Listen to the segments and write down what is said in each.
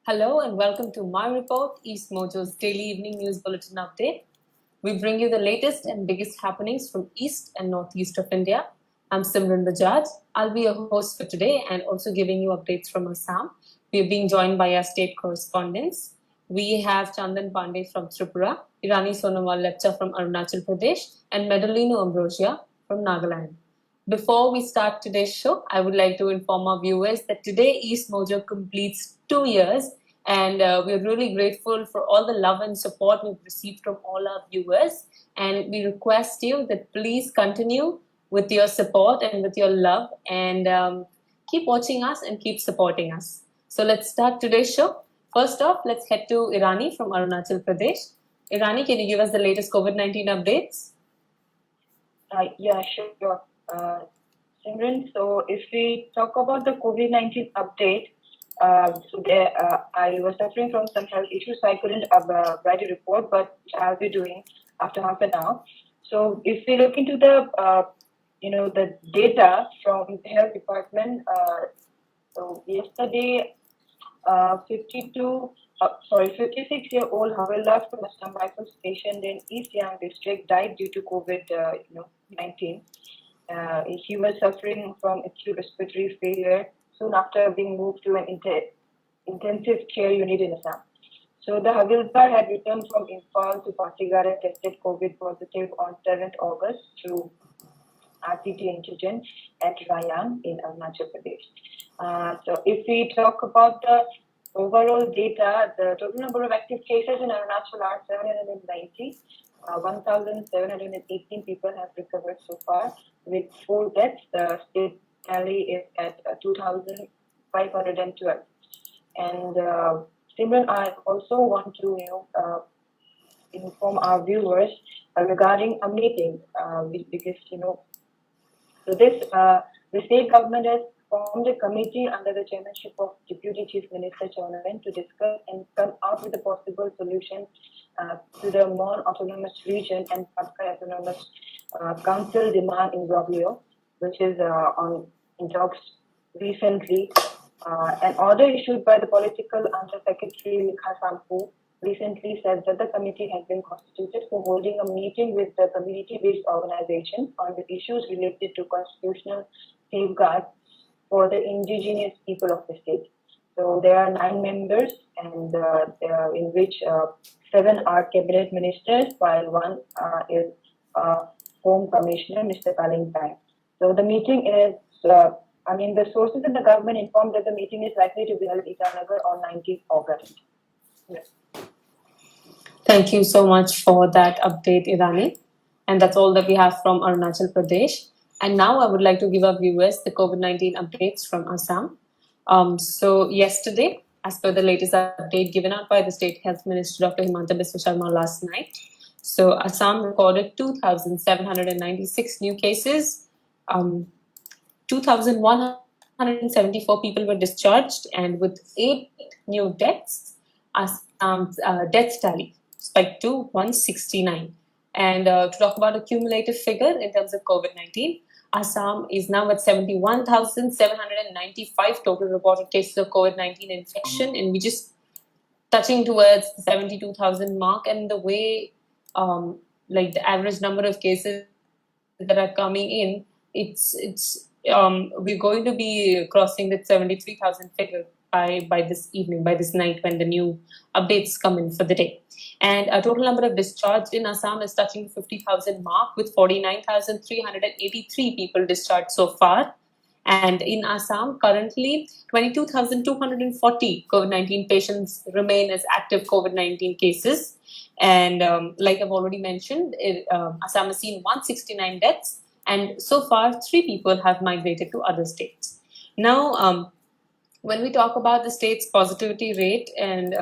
Hello and welcome to my report, EastMojo's daily evening news bulletin update. We bring you the latest and biggest happenings from East and Northeast of India. I'm Simran Bajaj. I'll be your host for today and also giving you updates from Assam. We are being joined by our state correspondents. We have Chandan Pandey from Tripura, Irani Sonomal Lepcha from Arunachal Pradesh, and Medalino Ambrosia from Nagaland. Before we start today's show, I would like to inform our viewers that today EastMojo completes 2 years, and we're really grateful for all the love and support we've received from all our viewers. And we request you that please continue with your support and with your love, and keep watching us and keep supporting us. So let's start today's show. First off, let's head to Irani from Arunachal Pradesh. Irani, can you give us the latest COVID-19 updates? Yeah, sure. Simran, so if we talk about the COVID-19 update, I was suffering from some health issues, so I couldn't write a report, but I'll be doing after half an hour. So if we look into the the data from the health department, so yesterday, 56-year-old Havildar from Assam Rifle Station in East Yang district died due to COVID-19. He was suffering from acute respiratory failure soon after being moved to an intensive care unit in Assam. So the Havildar had returned from Imphal to Pasighar and tested COVID positive on 7th August through RT antigen at Rayang in Arunachal Pradesh. So if we talk about the overall data, the total number of active cases in Arunachal are 790. 1,718 people have recovered so far, with 4 deaths. The state tally is at 2,512. And Simran, I also want to inform our viewers regarding a meeting because so this the state government has formed a committee under the chairmanship of Deputy Chief Minister Chaunavan to discuss and come up with a possible solution to the non-autonomous region and Patkai Autonomous Council demand in Roglio, which is in talks recently. An order issued by the political under-secretary Likha Sampu recently said that the committee has been constituted for holding a meeting with the community-based organizations on the issues related to constitutional safeguards for the indigenous people of the state. So there are 9 members, and in which 7 are cabinet ministers, while 1 is Home Commissioner, Mr. Kaling Pang. So the meeting is, the sources in the government informed that the meeting is likely to be held in Itanagar on 19th August. Yes. Thank you so much for that update, Irani. And that's all that we have from Arunachal Pradesh. And now I would like to give our viewers the COVID-19 updates from Assam. So yesterday, as per the latest update given out by the State Health Minister, Dr. Himanta Biswa Sharma last night, so Assam recorded 2,796 new cases, 2,174 people were discharged, and with 8 new deaths, Assam's death tally spiked to 169. And to talk about a cumulative figure in terms of COVID-19, Assam is now at 71,795 total reported cases of COVID-19 infection, and we're just touching towards the 72,000 mark. And the way, the average number of cases that are coming in, we're going to be crossing the 73,000 figure by this evening, by this night, when the new updates come in for the day. And a total number of discharged in Assam is touching 50,000 mark, with 49,383 people discharged so far. And in Assam, currently, 22,240 COVID-19 patients remain as active COVID-19 cases. And like I've already mentioned, Assam has seen 169 deaths, and so far 3 people have migrated to other states. Now, when we talk about the state's positivity rate and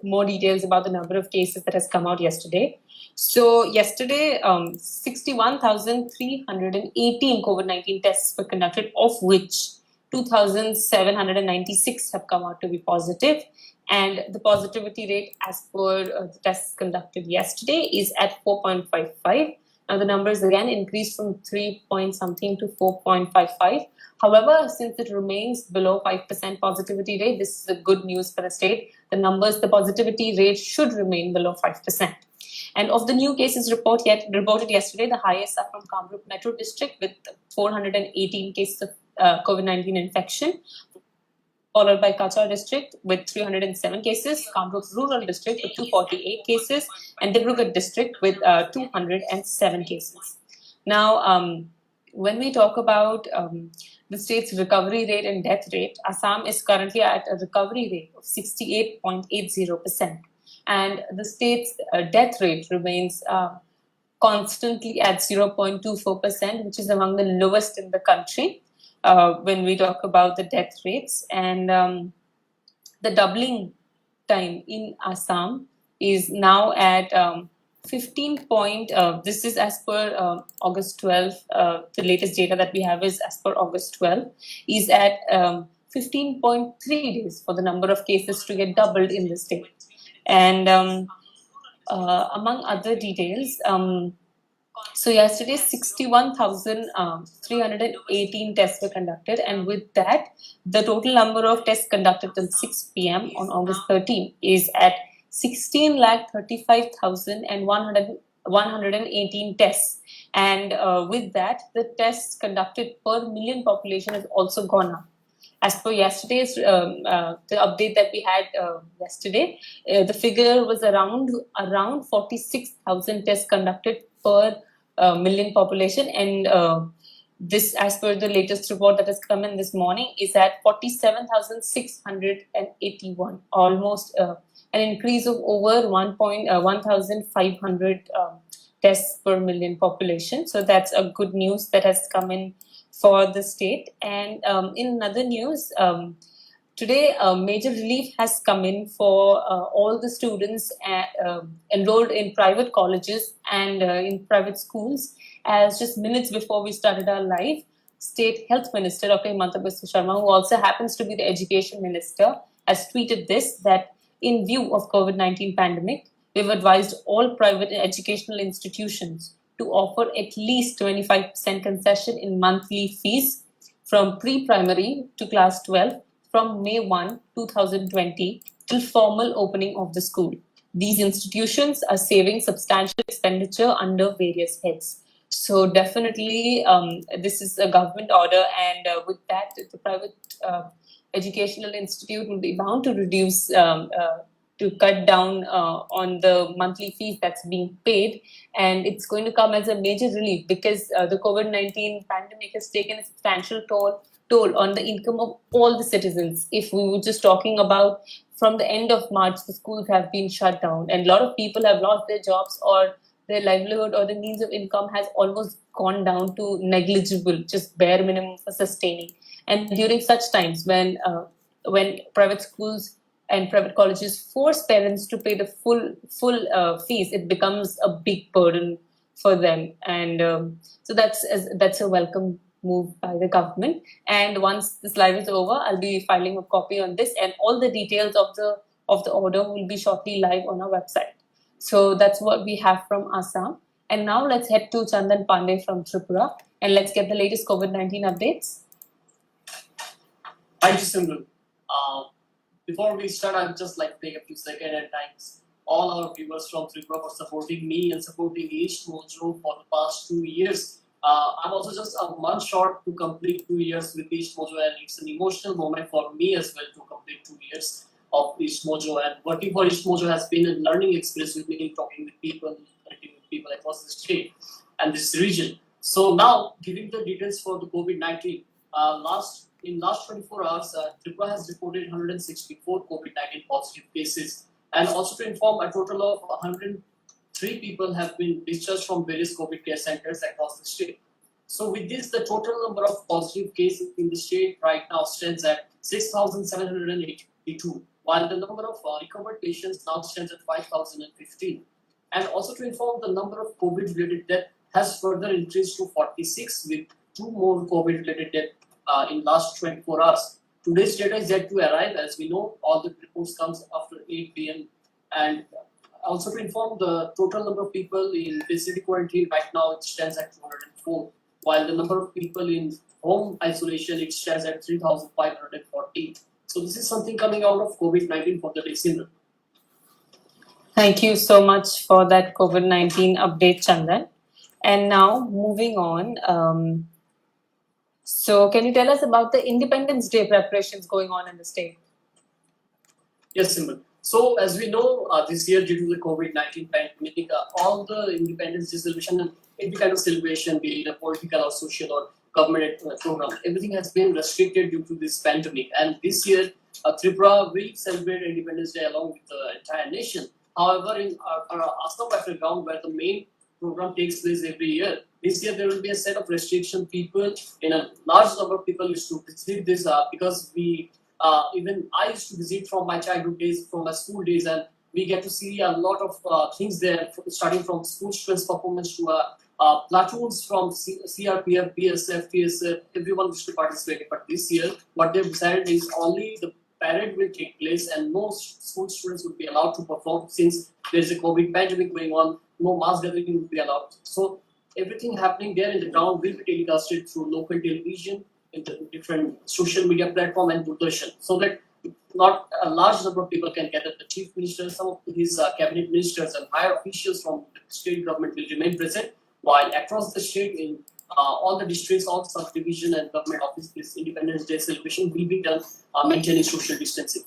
more details about the number of cases that has come out yesterday. So yesterday, 61,318 COVID-19 tests were conducted, of which 2,796 have come out to be positive. And the positivity rate as per the tests conducted yesterday is at 4.55. Now the numbers again increased from 3 point something to 4.55. However, since it remains below 5% positivity rate, this is a good news for the state. The positivity rate should remain below 5%. And of the new cases reported yesterday, the highest are from Kamrup Metro District with 418 cases of COVID-19 infection, followed by Kachar District with 307 cases, Kamrup Rural District with 248 cases, and Dibrugarh District with 207 cases. Now, when we talk about the state's recovery rate and death rate, Assam is currently at a recovery rate of 68.80%. And the state's death rate remains constantly at 0.24%, which is among the lowest in the country when we talk about the death rates. And the doubling time in Assam is now at 15 point, this is as per August 12, the latest data that we have is as per August 12, is at 15.3 days for the number of cases to get doubled in the state. And among other details, so yesterday 61,318 tests were conducted, and with that, the total number of tests conducted till 6 p.m. on August 13 is at 16,35,118 tests. And with that, the tests conducted per million population has also gone up. As per yesterday's the update that we had yesterday, the figure was around 46,000 tests conducted per million population, and this, as per the latest report that has come in this morning, is at 47,681, almost an increase of over 1,500 tests per million population. So that's a good news that has come in for the state. And in another news, today major relief has come in for all the students enrolled in private colleges and in private schools. As just minutes before we started our live, State Health Minister Dr. Himanta Biswa Sharma, who also happens to be the Education Minister, has tweeted this, that in view of COVID-19 pandemic, we've advised all private educational institutions to offer at least 25% concession in monthly fees from pre-primary to class 12 from May 1, 2020 till formal opening of the school. These institutions are saving substantial expenditure under various heads. So definitely this is a government order, and with that, the private educational institute will be bound to reduce to cut down on the monthly fees that's being paid, and it's going to come as a major relief because the COVID-19 pandemic has taken a substantial toll on the income of all the citizens. If we were just talking about from the end of March, the schools have been shut down, and a lot of people have lost their jobs, or their livelihood or the means of income has almost gone down to negligible, just bare minimum for sustaining. And during such times when private schools and private colleges force parents to pay the full fees, it becomes a big burden for them. And so that's a welcome move by the government. And once this live is over, I'll be filing a copy on this, and all the details of the order will be shortly live on our website. So that's what we have from Assam. And now let's head to Chandan Pandey from Tripura, and let's get the latest COVID-19 updates. Thank you, Simran. Before we start, I'd just like to take a few seconds and thanks all our viewers from Tripura for supporting me and supporting EastMojo for the past 2 years. I'm also just a month short to complete 2 years with EastMojo, and it's an emotional moment for me as well to complete 2 years of EastMojo. And working for EastMojo has been a learning experience with me, talking with people, connecting with people across the state and this region. So now, giving the details for the COVID-19, in last 24 hours, Tripura has reported 164 COVID-19 positive cases, and also to inform, a total of 103 people have been discharged from various COVID care centers across the state. So with this, the total number of positive cases in the state right now stands at 6,782, while the number of recovered patients now stands at 5,015. And also to inform, the number of COVID-related deaths has further increased to 46, with 2 more COVID-related deaths in last 24 hours. Today's data is yet to arrive. As we know, all the reports comes after 8 p.m. and also to inform the total number of people in facility quarantine right now it stands at 204, while the number of people in home isolation it stands at 3,540. So this is something coming out of COVID-19 for the December. Thank you so much for that COVID-19 update, Chandan. And now moving on. So can you tell us about the Independence Day preparations going on in the state? Yes, Simran. So as we know, this year due to the COVID-19 pandemic, all the Independence Day celebration and any kind of celebration, be it a political or social or government program, everything has been restricted due to this pandemic. And this year, Tripura will celebrate Independence Day along with the entire nation. However, in our Assam battleground, where the main program takes place every year, this year there will be a set of restriction. People, in a large number of people used to visit this because we even I used to visit from my childhood days, from my school days, and we get to see a lot of things there, starting from school students' performance to platoons from CRPF, BSF, TSF, everyone used to participate. But this year, what they've decided is only the parade will take place and no school students will be allowed to perform since there's a COVID pandemic going on, no mass gathering will be allowed. So everything happening there in the ground will be telecasted through local television, in the different social media platform and Doordarshan, so that not a large number of people can gather. The chief minister, some of his cabinet ministers and higher officials from the state government will remain present, while across the state in all the districts, all subdivision and government offices, Independence Day celebration will be done maintaining social distancing.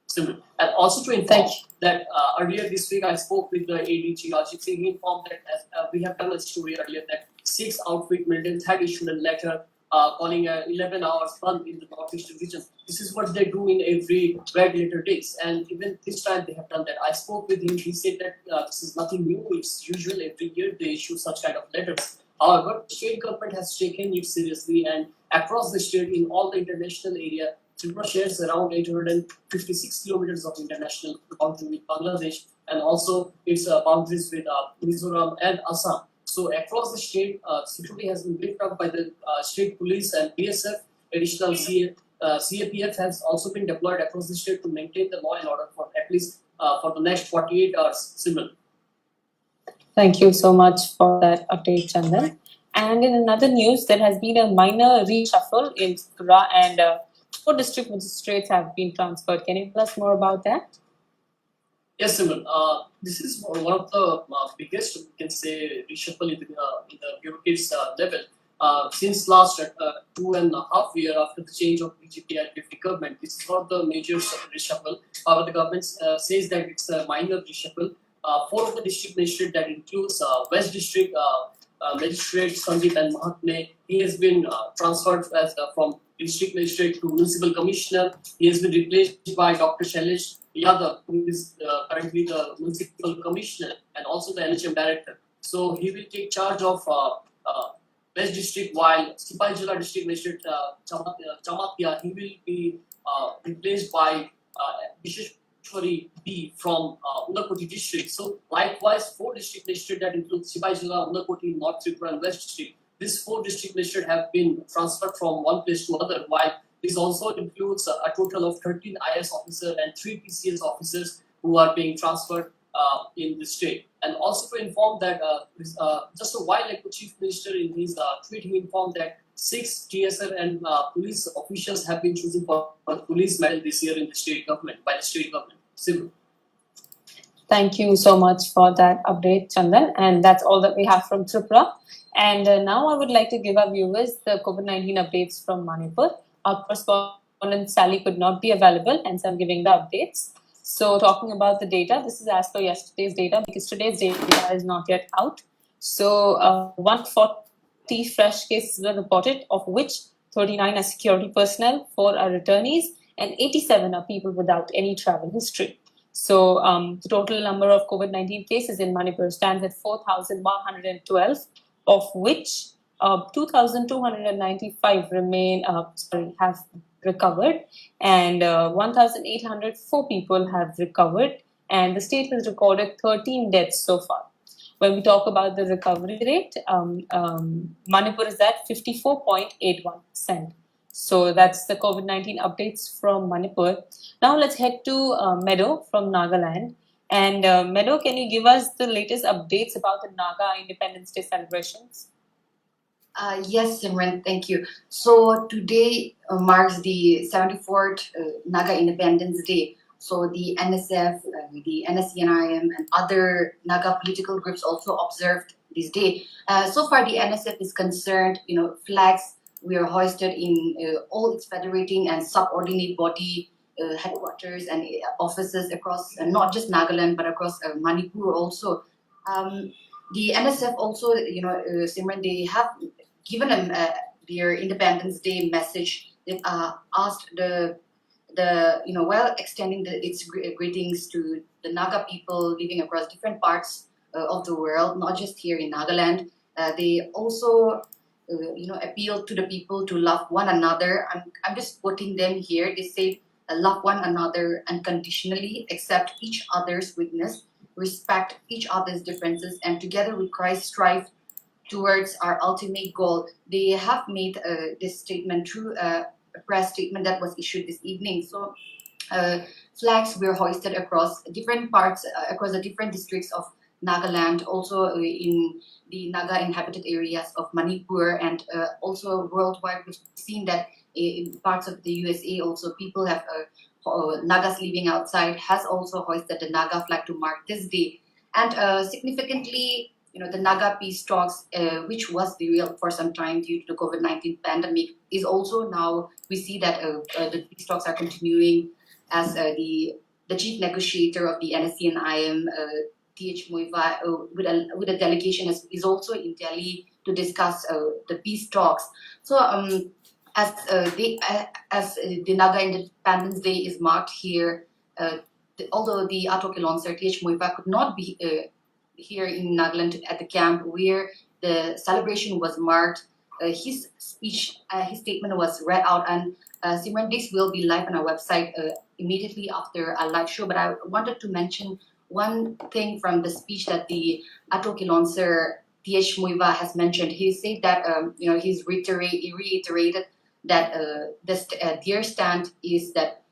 Similar. And also to inform that earlier this week I spoke with the ADG Ajit Singh. He informed that as, we have done a story earlier that 6 outfit militants had issued a letter calling 11 hours fun in the Northeastern region. This is what they do in every regulator days, and even this time they have done that. I spoke with him. He said that this is nothing new. It's usual every year they issue such kind of letters. However, the state government has taken it seriously, and across the state in all the international area, Tripura shares around 856 kilometers of international boundary with Bangladesh, and also its boundaries with Mizoram and Assam. So across the state, security has been built up by the state police and BSF. Additional CAPF has also been deployed across the state to maintain the law and order for at least for the next 48 hours. Similar. Thank you so much for that update, Chandan. And in another news, there has been a minor reshuffle in Tripura, and 4 district magistrates have been transferred. Can you tell us more about that? Yes, Simran. This is one of the biggest, we can say, reshuffle in the bureaucracy level. Since last 2.5 years after the change of BJP and 50 government, this is not the major reshuffle. However, the government says that it's a minor reshuffle. 4 of the district magistrates, that includes West District Magistrate Sandeep and Mahatme, he has been transferred as from district magistrate to municipal commissioner. He has been replaced by Dr. Shailesh Yadav, who is currently the municipal commissioner and also the NHM director. So he will take charge of West District, while Sipahi District Magistrate Chamatia, he will be replaced by Visheshwari B from Unakoti District. So likewise, 4 district magistrates that include Sipahi Unakoti, North Tripura and West District. These 4 district magistrates have been transferred from one place to another, while this also includes a total of 13 IS officers and 3 PCS officers who are being transferred in the state. And also to inform that just a while ago, Chief Minister in his tweet, he informed that 6 TSR and police officials have been chosen for the police medal this year in the state government, by the state government. Simple. Thank you so much for that update, Chandan. And that's all that we have from Tripura. And now I would like to give our viewers the COVID-19 updates from Manipur. Our correspondent Sally could not be available, hence I'm giving the updates. So talking about the data, this is as per yesterday's data because today's data is not yet out. So 140 fresh cases were reported, of which 39 are security personnel, 4 are returnees, and 87 are people without any travel history. So the total number of COVID-19 cases in Manipur stands at 4,112, of which 2,295 have recovered, and 1,804 people have recovered, and the state has recorded 13 deaths so far. When we talk about the recovery rate, Manipur is at 54.81%. So that's the COVID-19 updates from Manipur. Now let's head to Meadow from Nagaland. And Meadow, can you give us the latest updates about the Naga Independence Day celebrations? Yes, Simran, thank you. So today marks the 74th Naga Independence Day. So the NSF, the NSCNIM, and other Naga political groups also observed this day. So far, the NSF is concerned, flags were hoisted in all its federating and subordinate body headquarters and offices across not just Nagaland but across Manipur also. Um, the NSF also, Simran, they have given them their Independence Day message. They've asked while extending its greetings to the Naga people living across different parts of the world, not just here in Nagaland. They also, appeal to the people to love one another. I'm just quoting them here. They say, love one another unconditionally, accept each other's weakness, respect each other's differences, and together with Christ strive towards our ultimate goal. They have made this statement through a press statement that was issued this evening. So flags were hoisted across different parts, across the different districts of Nagaland, also in the Naga inhabited areas of Manipur, and also worldwide. We've seen that in parts of the USA also people have Nagas living outside has also hoisted the Naga flag to mark this day. And significantly, the Naga peace talks, which was derailed for some time due to the COVID-19 pandemic, is also now, we see that the peace talks are continuing as the chief negotiator of the NSC and IM, TH Moiva, with a delegation is also in Delhi to discuss the peace talks. So as the Naga Independence Day is marked here, although the Ato Kilonsar, TH Moiva, could not be here in Nagaland at the camp where the celebration was marked, his speech, his statement was read out, and Simran, this will be live on our website immediately after our live show. But I wanted to mention one thing from the speech that the Ato Kilonsar TH Moiva has mentioned. He said that he reiterated that their stand is that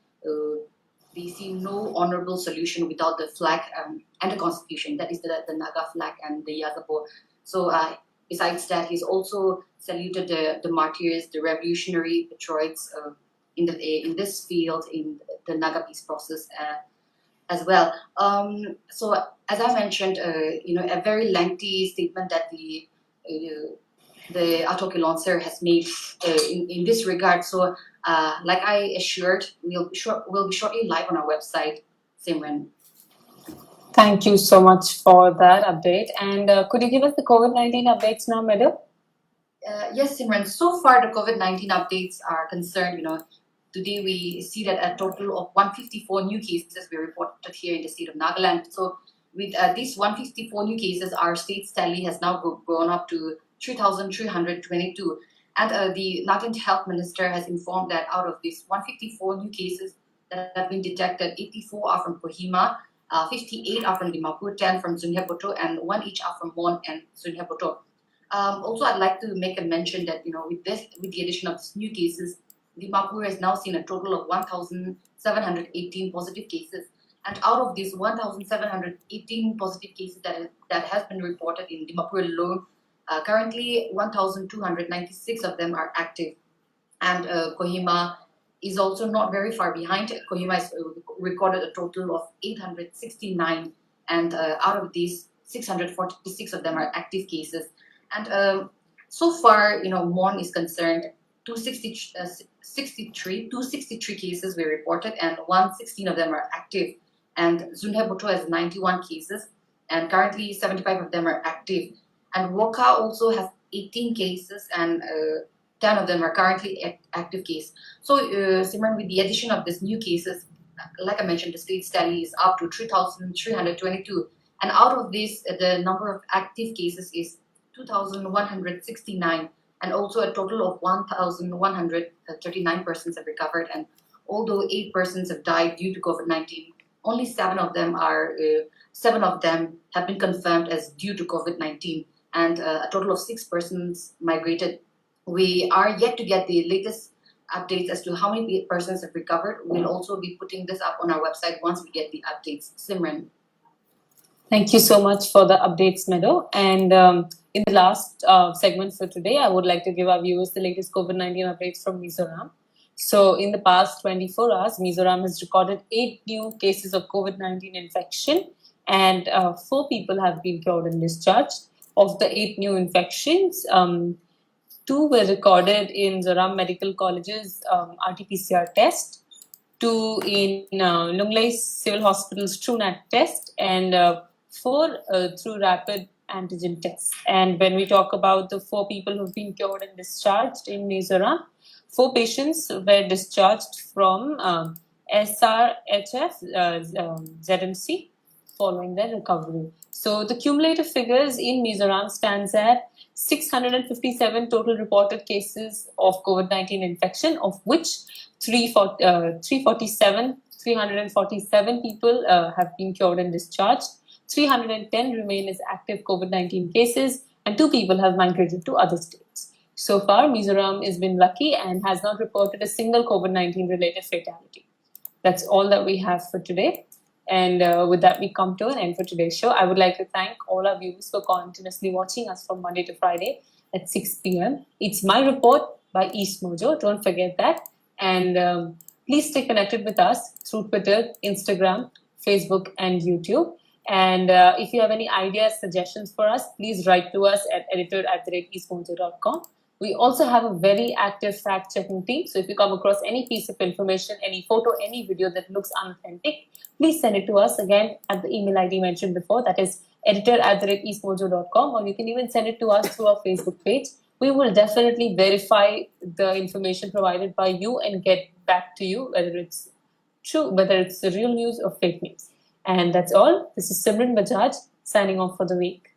they see no honorable solution without the flag and the constitution. That is the Naga flag and the Yazabo. So besides that, he's also saluted the martyrs, the revolutionary patriots in this field in the Naga peace process as well. So as I mentioned, a very lengthy statement that the Ato Kilonsar has made in this regard. So like I assured, we'll be shortly live on our website, Simran. Thank you so much for that update. And could you give us the COVID-19 updates now, Meadow? Yes, Simran. So far, the COVID-19 updates are concerned. Today we see that a total of 154 new cases were reported here in the state of Nagaland. So with these 154 new cases, our state's tally has now gone up to 3,322. And the Nagaland Health Minister has informed that out of these 154 new cases that have been detected, 84 are from Kohima, 58 are from Dimapur, 10 from Sunhyapoto, and 1 each are from Mon and Sunhyapoto. Also, I'd like to make a mention that with the addition of these new cases, Dimapur has now seen a total of 1,718 positive cases, and out of these 1,718 positive cases that has been reported in Dimapur alone, currently 1,296 of them are active, and Kohima is also not very far behind. Kohima has recorded a total of 869, and out of these, 646 of them are active cases. And so far, Mon is concerned, 263 cases were reported, and 116 of them are active. And Sunhyapoto has 91 cases, and currently 75 of them are active. And Woka also has 18 cases, and 10 of them are currently active case. So, Simran, with the addition of these new cases, like I mentioned, the state's tally is up to 3,322. And out of this, the number of active cases is 2,169, and also a total of 1,139 persons have recovered. And although 8 persons have died due to COVID-19, only 7 of them have been confirmed as due to COVID-19, and a total of 6 persons migrated. We are yet to get the latest updates as to how many persons have recovered. We'll also be putting this up on our website once we get the updates. Simran. Thank you so much for the updates, Meadow. And in the last segment for today, I would like to give our viewers the latest COVID-19 updates from Mizoram. So, in the past 24 hours, Mizoram has recorded 8 new cases of COVID-19 infection, and 4 people have been cured and discharged. Of the 8 new infections, 2 were recorded in Zoram Medical College's RT-PCR test, 2 in Lunglei Civil Hospital's TrueNat test, and 4 through rapid antigen tests. And when we talk about the 4 people who've been cured and discharged in Mizoram, 4 patients were discharged from SRHF ZMC following their recovery. So the cumulative figures in Mizoram stands at 657 total reported cases of COVID-19 infection, of which 347 people have been cured and discharged. 310 remain as active COVID-19 cases, and 2 people have migrated to other states. So far, Mizoram has been lucky and has not reported a single COVID-19 related fatality. That's all that we have for today. And with that, we come to an end for today's show. I would like to thank all our viewers for continuously watching us from Monday to Friday at 6 p.m. It's My Report by EastMojo. Don't forget that. And please stay connected with us through Twitter, Instagram, Facebook, and YouTube. And if you have any ideas, suggestions for us, please write to us at editor@eastmojo.com. We also have a very active fact-checking team. So if you come across any piece of information, any photo, any video that looks unauthentic, please send it to us again at the email ID mentioned before. That is editor@eastmojo.com, or you can even send it to us through our Facebook page. We will definitely verify the information provided by you and get back to you whether it's true, whether it's the real news or fake news. And that's all. This is Simran Bajaj signing off for the week.